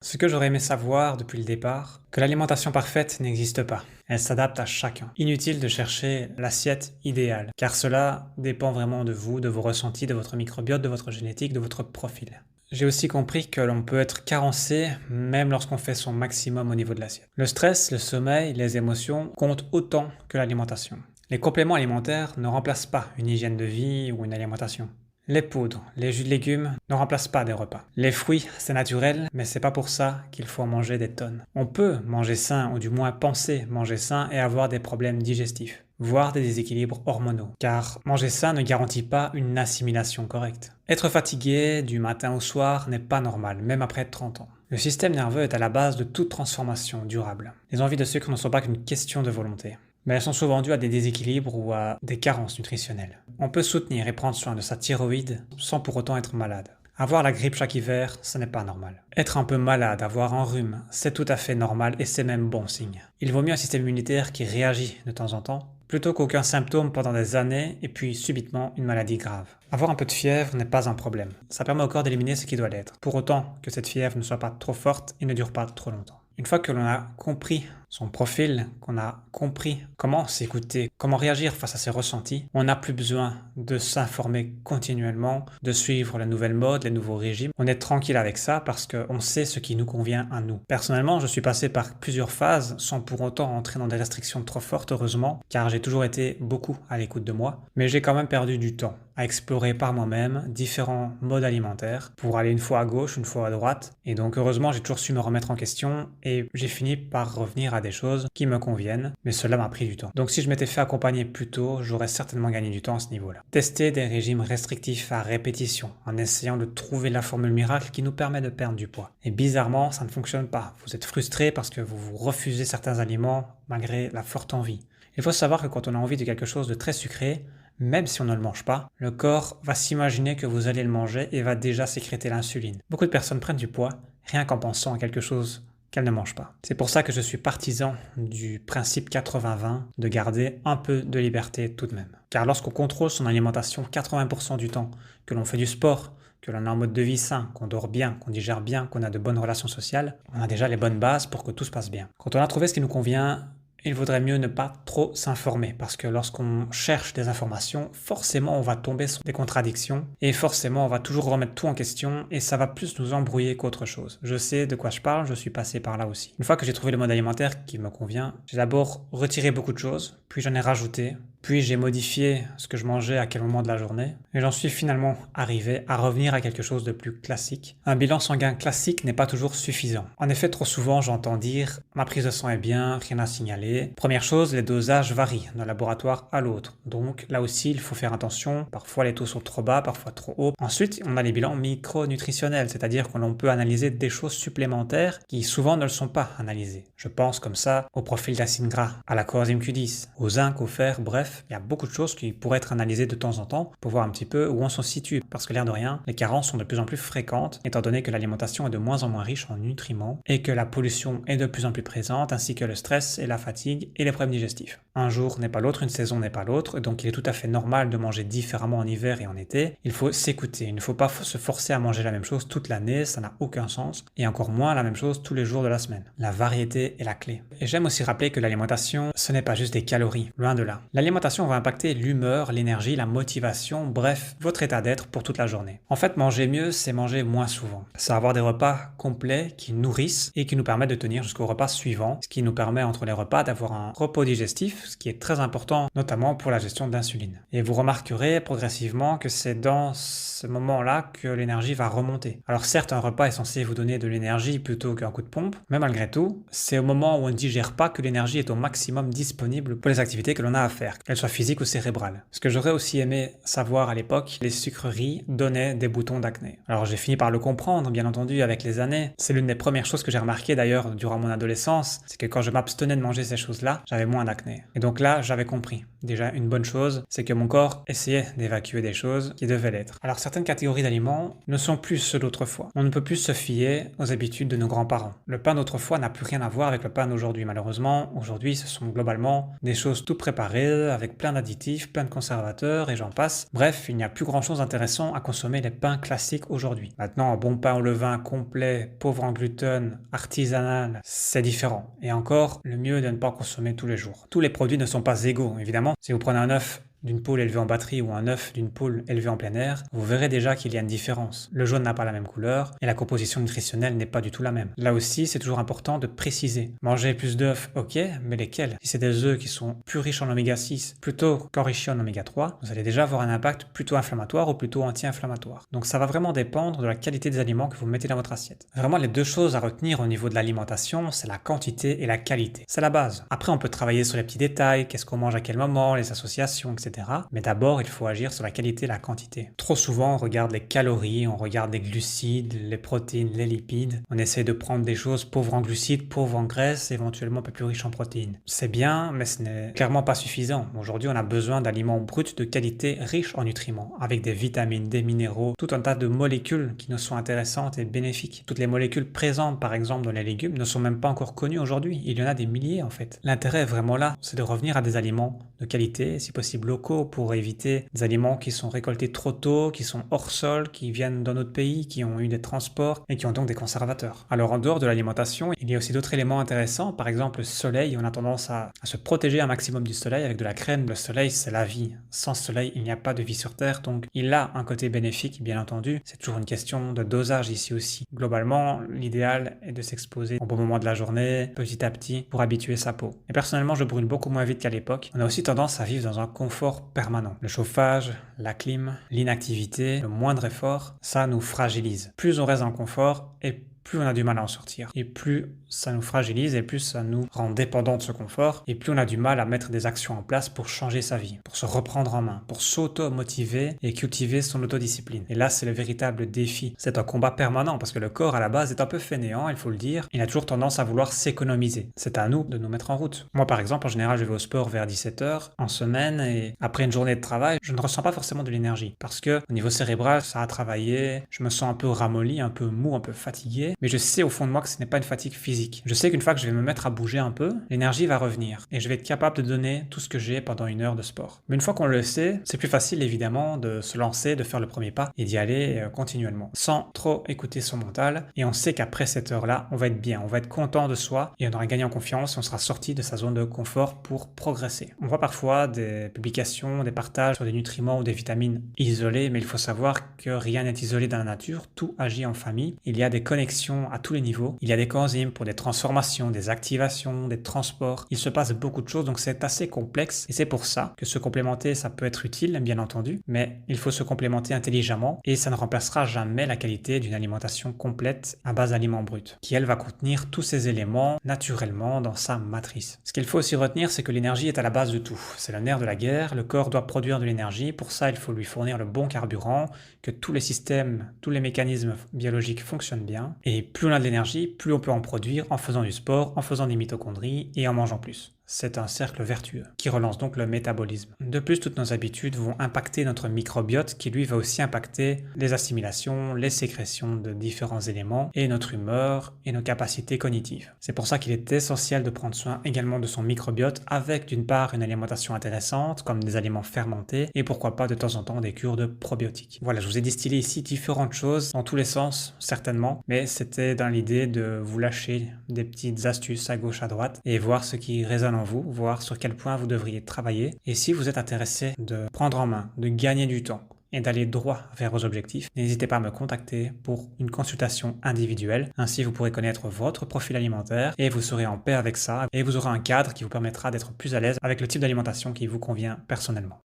Ce que j'aurais aimé savoir depuis le départ, que l'alimentation parfaite n'existe pas. Elle s'adapte à chacun. Inutile de chercher l'assiette idéale, car cela dépend vraiment de vous, de vos ressentis, de votre microbiote, de votre génétique, de votre profil. J'ai aussi compris que l'on peut être carencé même lorsqu'on fait son maximum au niveau de l'assiette. Le stress, le sommeil, les émotions comptent autant que l'alimentation. Les compléments alimentaires ne remplacent pas une hygiène de vie ou une alimentation. Les poudres, les jus de légumes ne remplacent pas des repas. Les fruits, c'est naturel, mais c'est pas pour ça qu'il faut en manger des tonnes. On peut manger sain, ou du moins penser manger sain, et avoir des problèmes digestifs, voire des déséquilibres hormonaux. Car manger sain ne garantit pas une assimilation correcte. Être fatigué du matin au soir n'est pas normal, même après 30 ans. Le système nerveux est à la base de toute transformation durable. Les envies de sucre ne sont pas qu'une question de volonté, mais elles sont souvent dues à des déséquilibres ou à des carences nutritionnelles. On peut soutenir et prendre soin de sa thyroïde sans pour autant être malade. Avoir la grippe chaque hiver, ce n'est pas normal. Être un peu malade, avoir un rhume, c'est tout à fait normal et c'est même bon signe. Il vaut mieux un système immunitaire qui réagit de temps en temps, plutôt qu'aucun symptôme pendant des années et puis subitement une maladie grave. Avoir un peu de fièvre n'est pas un problème. Ça permet au corps d'éliminer ce qui doit l'être, pour autant que cette fièvre ne soit pas trop forte et ne dure pas trop longtemps. Une fois que l'on a compris son profil, qu'on a compris comment s'écouter, comment réagir face à ses ressentis, on n'a plus besoin de s'informer continuellement, de suivre la nouvelle mode, les nouveaux régimes. On est tranquille avec ça parce qu'on sait ce qui nous convient à nous. Personnellement, je suis passé par plusieurs phases sans pour autant entrer dans des restrictions trop fortes, heureusement, car j'ai toujours été beaucoup à l'écoute de moi, mais j'ai quand même perdu du temps à explorer par moi-même différents modes alimentaires pour aller une fois à gauche, une fois à droite. Et donc heureusement, j'ai toujours su me remettre en question et j'ai fini par revenir à des choses qui me conviennent, mais cela m'a pris du temps. Donc si je m'étais fait accompagner plus tôt, j'aurais certainement gagné du temps à ce niveau-là. Tester des régimes restrictifs à répétition en essayant de trouver la formule miracle qui nous permet de perdre du poids. Et bizarrement, ça ne fonctionne pas. Vous êtes frustré parce que vous refusez certains aliments malgré la forte envie. Il faut savoir que quand on a envie de quelque chose de très sucré, même si on ne le mange pas, le corps va s'imaginer que vous allez le manger et va déjà sécréter l'insuline. Beaucoup de personnes prennent du poids rien qu'en pensant à quelque chose qu'elles ne mangent pas. C'est pour ça que je suis partisan du principe 80-20, de garder un peu de liberté tout de même. Car lorsqu'on contrôle son alimentation 80% du temps, que l'on fait du sport, que l'on a un mode de vie sain, qu'on dort bien, qu'on digère bien, qu'on a de bonnes relations sociales, on a déjà les bonnes bases pour que tout se passe bien. Quand on a trouvé ce qui nous convient, il vaudrait mieux ne pas trop s'informer parce que lorsqu'on cherche des informations, forcément on va tomber sur des contradictions et forcément on va toujours remettre tout en question et ça va plus nous embrouiller qu'autre chose. Je sais de quoi je parle, je suis passé par là aussi. Une fois que j'ai trouvé le mode alimentaire qui me convient, j'ai d'abord retiré beaucoup de choses, puis j'en ai rajouté, puis j'ai modifié ce que je mangeais à quel moment de la journée et j'en suis finalement arrivé à revenir à quelque chose de plus classique. Un bilan sanguin classique n'est pas toujours suffisant. En effet, trop souvent j'entends dire « ma prise de sang est bien, rien à signaler ». Première chose, les dosages varient d'un laboratoire à l'autre. Donc là aussi, il faut faire attention. Parfois, les taux sont trop bas, parfois trop hauts. Ensuite, on a les bilans micronutritionnels, c'est-à-dire que l'on peut analyser des choses supplémentaires qui souvent ne le sont pas analysées. Je pense comme ça au profil d'acide gras, à la coenzyme Q10, au zinc, au fer, bref, il y a beaucoup de choses qui pourraient être analysées de temps en temps pour voir un petit peu où on se situe. Parce que l'air de rien, les carences sont de plus en plus fréquentes, étant donné que l'alimentation est de moins en moins riche en nutriments et que la pollution est de plus en plus présente, ainsi que le stress et la fatigue et les problèmes digestifs. Un jour n'est pas l'autre, une saison n'est pas l'autre, donc il est tout à fait normal de manger différemment en hiver et en été. Il faut s'écouter, il ne faut pas se forcer à manger la même chose toute l'année, ça n'a aucun sens, et encore moins la même chose tous les jours de la semaine. La variété est la clé. Et j'aime aussi rappeler que l'alimentation, ce n'est pas juste des calories, loin de là. L'alimentation va impacter l'humeur, l'énergie, la motivation, bref, votre état d'être pour toute la journée. En fait, manger mieux, c'est manger moins souvent. C'est avoir des repas complets qui nourrissent et qui nous permettent de tenir jusqu'au repas suivant, ce qui nous permet entre les repas d'avoir un repos digestif, ce qui est très important, notamment pour la gestion d'insuline. Et vous remarquerez progressivement que c'est dans ce moment-là que l'énergie va remonter. Alors certes, un repas est censé vous donner de l'énergie plutôt qu'un coup de pompe, mais malgré tout, c'est au moment où on ne digère pas que l'énergie est au maximum disponible pour les activités que l'on a à faire, qu'elles soient physiques ou cérébrales. Ce que j'aurais aussi aimé savoir à l'époque, les sucreries donnaient des boutons d'acné. Alors j'ai fini par le comprendre, bien entendu, avec les années. C'est l'une des premières choses que j'ai remarquées d'ailleurs durant mon adolescence, c'est que quand je m'abstenais de manger ces choses-là, j'avais moins d'acné. Et donc là, j'avais compris. Déjà, une bonne chose, c'est que mon corps essayait d'évacuer des choses qui devaient l'être. Alors certaines catégories d'aliments ne sont plus ceux d'autrefois. On ne peut plus se fier aux habitudes de nos grands-parents. Le pain d'autrefois n'a plus rien à voir avec le pain d'aujourd'hui. Malheureusement, aujourd'hui, ce sont globalement des choses tout préparées, avec plein d'additifs, plein de conservateurs et j'en passe. Bref, il n'y a plus grand chose d'intéressant à consommer les pains classiques aujourd'hui. Maintenant, un bon pain au levain complet, pauvre en gluten, artisanal, c'est différent. Et encore, le mieux est de ne pas en consommer tous les jours. Tous les produits ne sont pas égaux, évidemment. Si vous prenez un œuf d'une poule élevée en batterie ou un œuf d'une poule élevée en plein air, vous verrez déjà qu'il y a une différence. Le jaune n'a pas la même couleur et la composition nutritionnelle n'est pas du tout la même. Là aussi, c'est toujours important de préciser. Manger plus d'œufs, ok, mais lesquels? Si c'est des œufs qui sont plus riches en oméga 6 plutôt qu'enrichis en oméga 3, vous allez déjà avoir un impact plutôt inflammatoire ou plutôt anti-inflammatoire. Donc ça va vraiment dépendre de la qualité des aliments que vous mettez dans votre assiette. Vraiment, les deux choses à retenir au niveau de l'alimentation, c'est la quantité et la qualité. C'est la base. Après, on peut travailler sur les petits détails, qu'est-ce qu'on mange à quel moment, les associations, etc. Mais d'abord, il faut agir sur la qualité et la quantité. Trop souvent, on regarde les calories, on regarde les glucides, les protéines, les lipides. On essaie de prendre des choses pauvres en glucides, pauvres en graisses, éventuellement un peu plus riches en protéines. C'est bien, mais ce n'est clairement pas suffisant. Aujourd'hui, on a besoin d'aliments bruts de qualité riches en nutriments, avec des vitamines, des minéraux, tout un tas de molécules qui nous sont intéressantes et bénéfiques. Toutes les molécules présentes, par exemple, dans les légumes, ne sont même pas encore connues aujourd'hui. Il y en a des milliers, en fait. L'intérêt est vraiment là, c'est de revenir à des aliments de qualité, si possible locaux, pour éviter des aliments qui sont récoltés trop tôt, qui sont hors sol, qui viennent d'un autre pays, qui ont eu des transports et qui ont donc des conservateurs. Alors en dehors de l'alimentation, il y a aussi d'autres éléments intéressants. Par exemple, le soleil, on a tendance à se protéger un maximum du soleil avec de la crème. Le soleil, c'est la vie. Sans soleil, il n'y a pas de vie sur Terre, donc il a un côté bénéfique, bien entendu. C'est toujours une question de dosage ici aussi. Globalement, l'idéal est de s'exposer au bon moment de la journée, petit à petit, pour habituer sa peau. Et personnellement, je brûle beaucoup moins vite qu'à l'époque. On a aussi tendance à vivre dans un confort permanent. Le chauffage, la clim, l'inactivité, le moindre effort, ça nous fragilise. Plus on reste en confort et plus on a du mal à en sortir. Et plus ça nous fragilise et plus ça nous rend dépendants de ce confort et plus on a du mal à mettre des actions en place pour changer sa vie, pour se reprendre en main, pour s'auto-motiver et cultiver son autodiscipline. Et là, c'est le véritable défi. C'est un combat permanent parce que le corps, à la base, est un peu fainéant, il faut le dire. Il a toujours tendance à vouloir s'économiser. C'est à nous de nous mettre en route. Moi, par exemple, en général, je vais au sport vers 17h en semaine et après une journée de travail, je ne ressens pas forcément de l'énergie parce que au niveau cérébral, ça a travaillé, je me sens un peu ramolli, un peu mou, un peu fatigué, mais je sais au fond de moi que ce n'est pas une fatigue physique. Je sais qu'une fois que je vais me mettre à bouger un peu, l'énergie va revenir et je vais être capable de donner tout ce que j'ai pendant une heure de sport. Mais une fois qu'on le sait, c'est plus facile évidemment de se lancer, de faire le premier pas et d'y aller continuellement, sans trop écouter son mental. Et on sait qu'après cette heure-là, on va être bien, on va être content de soi et on aura gagné en confiance et on sera sorti de sa zone de confort pour progresser. On voit parfois des publications, des partages sur des nutriments ou des vitamines isolés, mais il faut savoir que rien n'est isolé dans la nature, tout agit en famille. Il y a des connexions à tous les niveaux, il y a des coenzymes pour des transformations, des activations, des transports. Il se passe beaucoup de choses, donc c'est assez complexe et c'est pour ça que se complémenter, ça peut être utile, bien entendu, mais il faut se complémenter intelligemment et ça ne remplacera jamais la qualité d'une alimentation complète à base d'aliments bruts, qui elle va contenir tous ces éléments naturellement dans sa matrice. Ce qu'il faut aussi retenir, c'est que l'énergie est à la base de tout. C'est le nerf de la guerre, le corps doit produire de l'énergie, pour ça il faut lui fournir le bon carburant, que tous les systèmes, tous les mécanismes biologiques fonctionnent bien, et plus on a de l'énergie, plus on peut en produire en faisant du sport, en faisant des mitochondries et en mangeant plus. C'est un cercle vertueux qui relance donc le métabolisme. De plus, toutes nos habitudes vont impacter notre microbiote qui lui va aussi impacter les assimilations, les sécrétions de différents éléments et notre humeur et nos capacités cognitives. C'est pour ça qu'il est essentiel de prendre soin également de son microbiote avec d'une part une alimentation intéressante comme des aliments fermentés et pourquoi pas de temps en temps des cures de probiotiques. Voilà, je vous ai distillé ici différentes choses dans tous les sens certainement, mais c'était dans l'idée de vous lâcher des petites astuces à gauche à droite et voir ce qui résonne en vous, voir sur quel point vous devriez travailler et si vous êtes intéressé de prendre en main, de gagner du temps et d'aller droit vers vos objectifs, n'hésitez pas à me contacter pour une consultation individuelle. Ainsi, vous pourrez connaître votre profil alimentaire et vous serez en paix avec ça et vous aurez un cadre qui vous permettra d'être plus à l'aise avec le type d'alimentation qui vous convient personnellement.